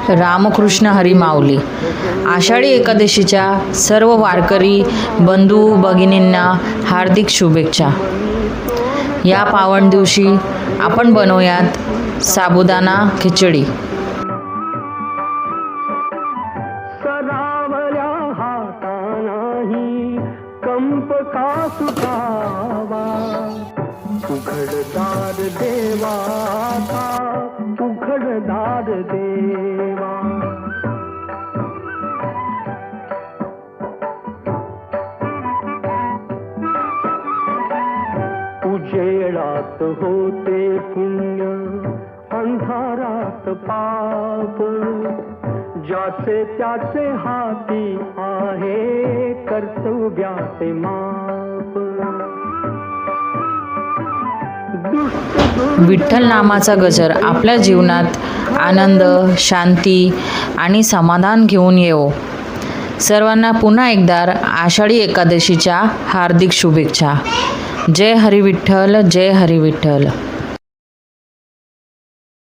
रामकृष्ण हरी माऊली. आषाढी एकादशीच्या सर्व वारकरी बंधू भगिनींना हार्दिक शुभेच्छा. या पावन दिवशी आपण बनवूयात साबुदाणा खिचडी. सरावल्या हातानाही कंप का सुटावा, उघडदार देवाचा उघडदार देवा. उजेडात होते पुण्य, अंधारात पाप, ज्याचे त्याचे हाती आहे कर्तव्याचे माप. विठ्ठल नामाचा गजर आपल्या जीवनात आनंद, शांती आणि समाधान घेऊन येवो. सर्वांना पुन्हा एकदा आषाढी एकादशीच्या हार्दिक शुभेच्छा. जय हरी विठ्ठल, जय हरी विठ्ठल.